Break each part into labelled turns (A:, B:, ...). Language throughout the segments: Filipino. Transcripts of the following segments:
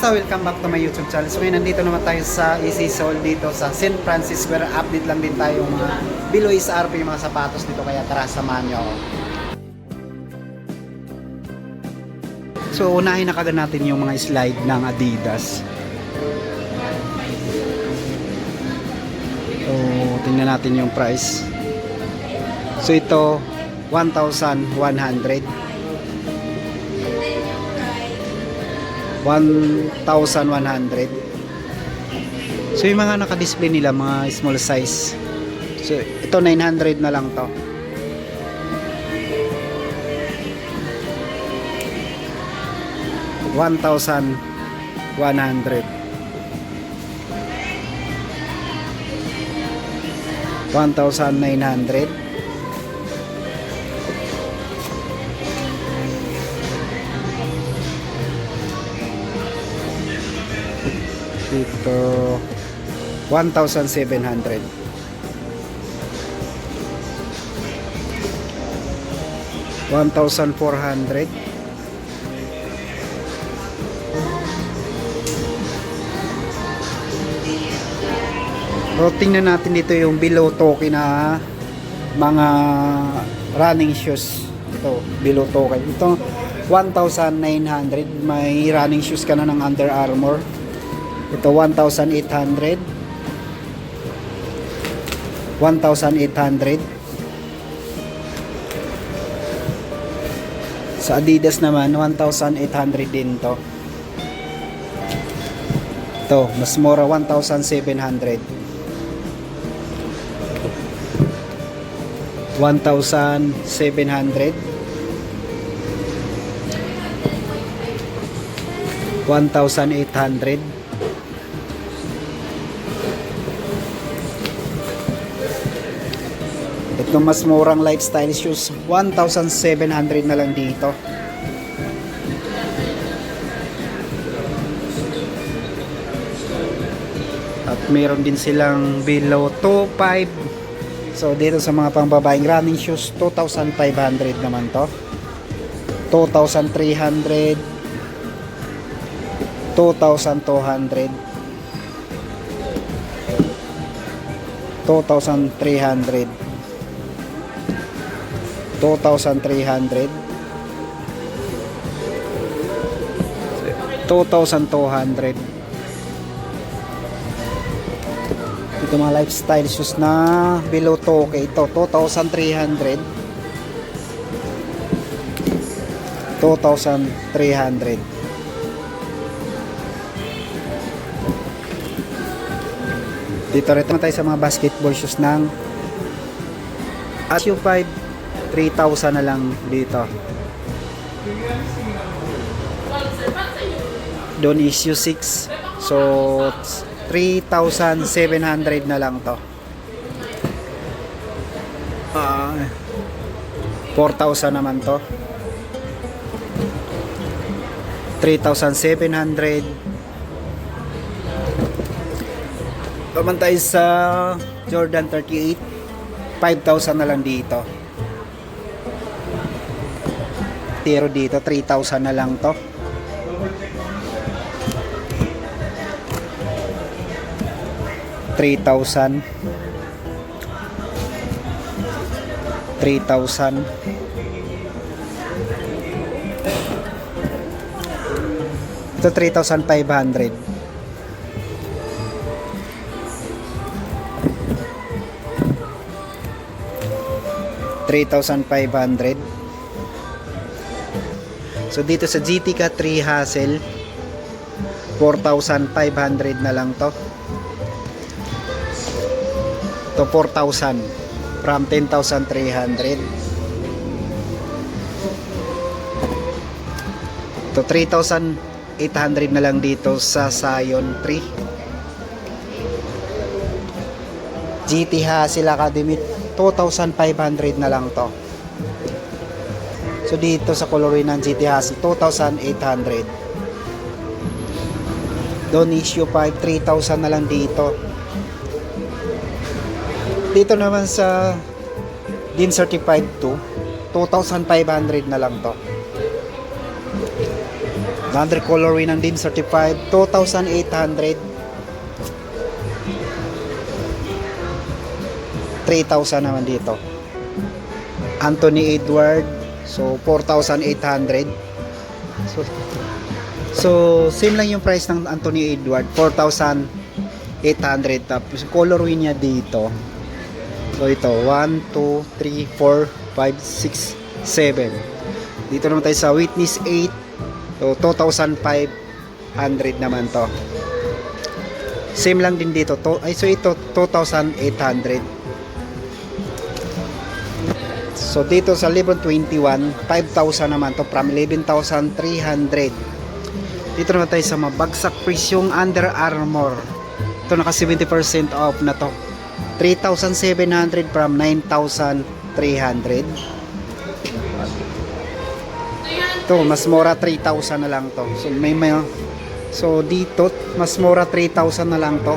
A: Kamusta? Welcome back to my YouTube channel. So ngayon nandito naman tayo sa Easy Soul dito sa St. Francis Square. Update lang din tayo mga below SRP yung mga sapatos dito, kaya tara samahan nyo ako. So unahin na kagad natin yung mga slide ng Adidas. So tingnan natin yung price. So ito 1,100. 1,100. So yung mga naka-display nila mga small size. So ito 900 na lang to. $1,100. 1,900. Dito 1,700. 1,400. So tingnan natin dito yung below token na mga running shoes. Ito below token. Ito 1,900. May running shoes ka na ng Under Armour. Ito 1,800. 1,800. Sa Adidas naman 1,800 din to. Ito mas mura, 1,700. 1,700. 1,800. Ito mas murang lifestyle shoes, 1,700 na lang dito. At meron din silang below 2,500. So dito sa mga pangbabaeng running shoes 2,500 naman to. 2,300. 2,200. 2,300. 2,300. 2,200. Ito mga lifestyle shoes na below toke. Ito 2,300. 2,300. Dito rin tayo sa mga basketball shoes ng SU5. 3,000 na lang dito. Doon is U6. So 3,700 na lang to. 4,000 naman to. 3,700. Naman tayo sa Jordan 38. 5,000 na lang dito. Pero dito 3,000 na lang to. 3,000. 3,000. Ito 3,500. 3,500. So dito sa GTK 3 Hassel 4,500 na lang to. To 4,000 from 10,300. To 3,800 na lang dito sa Zion 3 GT Hassel Academy. 2,500 na lang to. So dito sa colorway ng GT Hassel 2,800. Doon issue 5 3,000 na lang dito. Dito naman sa DIN Certified 2 2,500 na lang to. Another colorway ng din certified 2,800. 3,000 naman dito. Anthony Edward, so 4,800. So same lang yung price ng Anthony Edward, 4,800. Tapos colorway niya dito, so ito 1, 2, 3, 4, 5, 6, 7. Dito naman tayo sa Witness 8, so 2,500 naman to. Same lang din dito to, so ito 2,800. So dito sa Lebron 21, 5,000 naman to from 11,300. Dito naman tayo sa mabagsak presyong Under Armour. Ito naka 70% off na to. 3,700 from 9,300. Ito mas mura, 3,000 na lang to. So dito mas mura, 3,000 na lang to.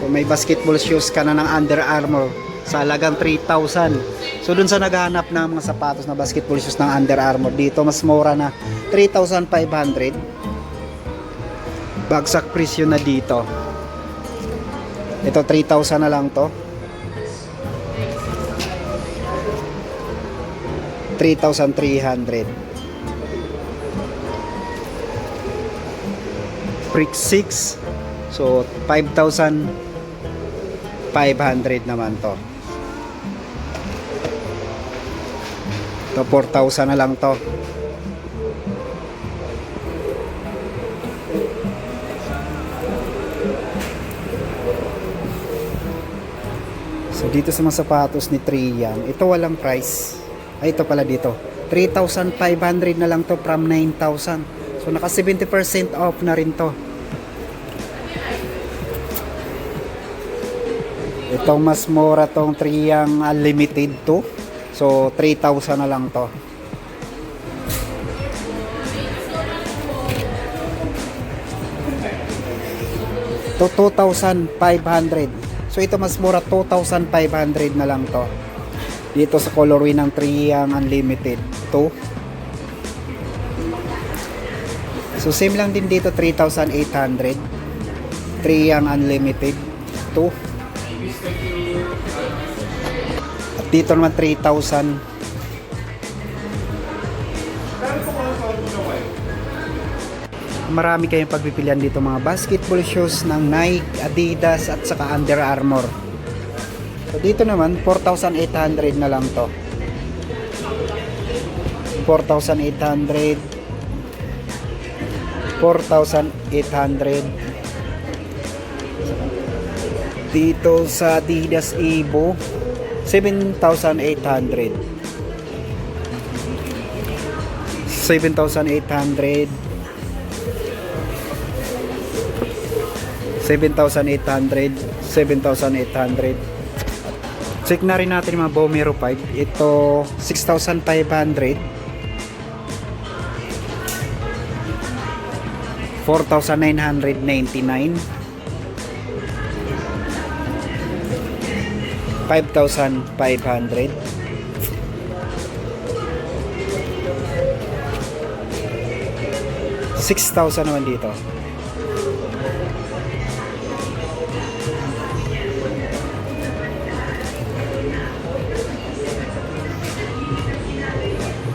A: So may basketball shoes ka na ng Under Armour sa halagang 3,000. So dun sa naghahanap ng mga sapatos na basketball shoes ng Under Armour, dito mas mura na 3,500. Bagsak presyo na dito. Ito 3,000 na lang to. 3,300. Brick 6, so 5,500 naman to. Ito 4,000 na lang to. So dito sa mga sapatos ni Trian, ito walang price. Ay ito pala dito, 3,500 na lang to from 9,000. So naka 70% off na rin to. Itong mas mura tong Trian Unlimited to. So 3,000 na lang to. To 2,500. So ito mas mura, 2,500 na lang to. Dito sa colorway ng Trian Unlimited to. So same lang din dito, 3,800. Trian Unlimited to. At dito naman 3,000. Marami kayong pagpipilian dito mga basketball shoes ng Nike, Adidas at saka Under Armour. So dito naman 4,800 na lang to. 4,800. 4,800. Dito sa Adidas Evo 7,800. 7,800. 7,800. 7,800. Check na rin natin yung mga Vomero 5. Ito 6,500. 4,999. 5,500. 6,000 naman dito.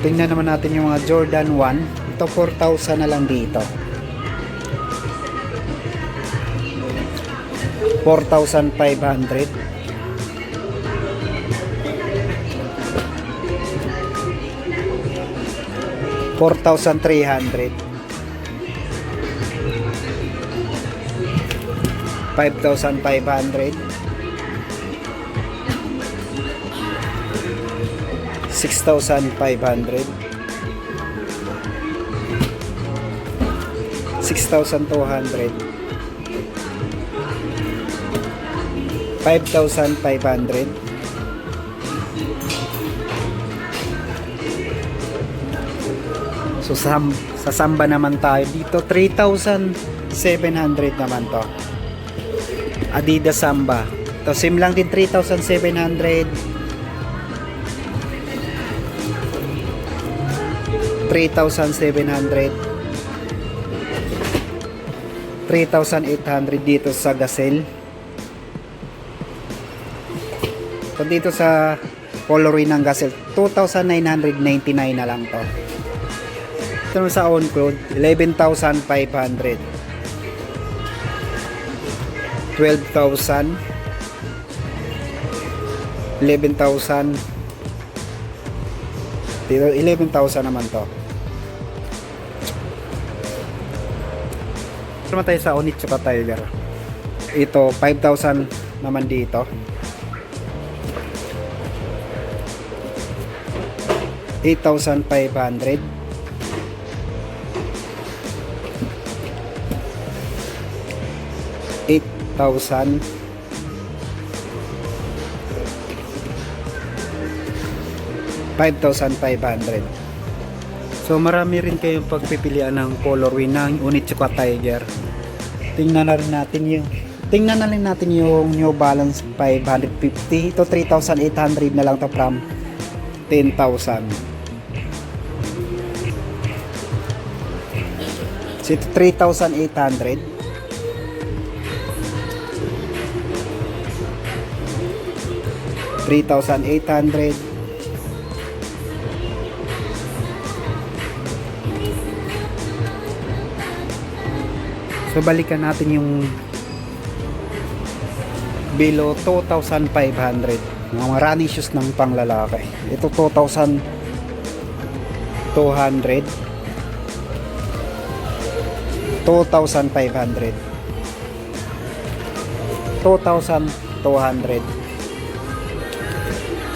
A: Tingnan naman natin yung mga Jordan 1. Ito 4,000 na lang dito. 4,500. 4,300. 5,500. 6,500. 6,200. 5,500. So sa Samba naman tayo dito, 3,700 naman to. Adidas Samba. To same lang din, 3,700. 3,700. 3,800 dito sa Gazelle. So dito sa coloring ng Gazelle, 2,999 na lang to. Ito naman sa on-cloud, 11,500. 12,000. 11,000. Dito 11,000 naman to. Naman tayo sa Onitsuka Tiger. Ito 5,000 naman dito. 8,500. 8,000. 5,500. So marami rin kayong pagpipilian ng colorway ng Onitsuka Tiger. Tingnan na rin natin yung New Balance 550. Ito 3,800 na lang to from 10,000. So ito 3,800. 3,800. So balikan natin yung below 2,500, mga running shoes ng panglalaki. Ito 2,200. 2,500. 2,200.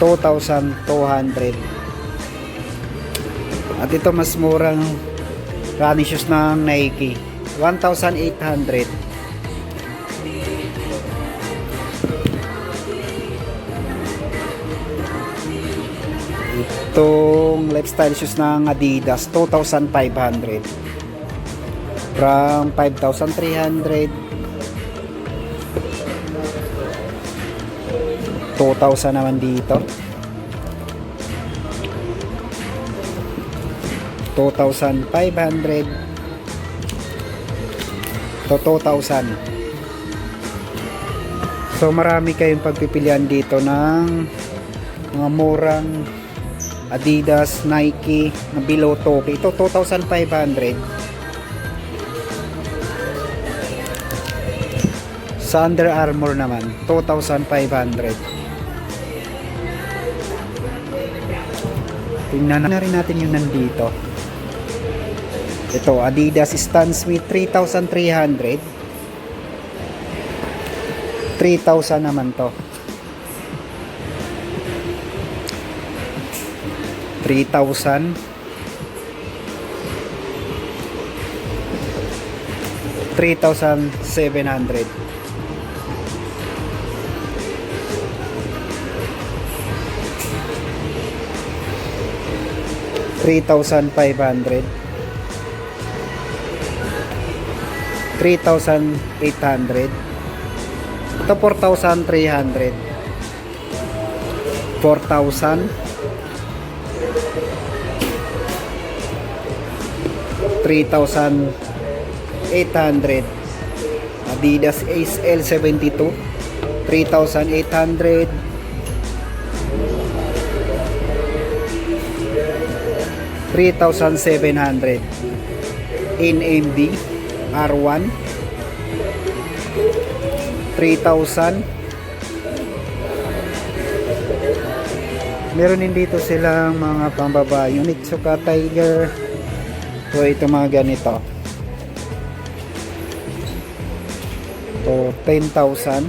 A: 2,200. At ito mas murang running shoes ng Nike, 1,800. Itong lifestyle shoes ng Adidas, 2,500 from 5,300. 2,000 naman dito. 2,500 to 2,000. So marami kayong pagpipilian dito ng mga murang Adidas, Nike na below Toki. Ito 2,500. Sa Under Armour naman 2,500. Tingnan na rin natin yung nandito. Ito Adidas Stan Smith 3,300. 3,000 naman to. 3,000. 3,700. 3,500. 3,800. Ito 4,300. 4,000. 3,800. Adidas Ace L72 3,800. 3,700. NMD R1 3,000. Meron din dito silang mga pambabae, Onitsuka Tiger. So ito mga ganito. So 10,000.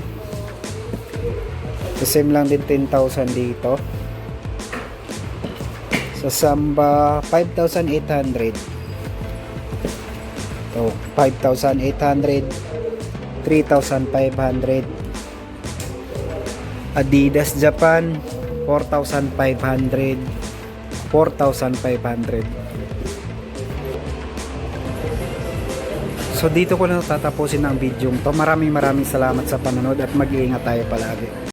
A: So same lang din 10,000 dito. Sa Samba 5,800. So 5,800. 3,500. Adidas Japan 4,500. 4,500. So dito ko na tatapusin ang video to. Maraming salamat sa panonood at mag-iingat tayo palagi.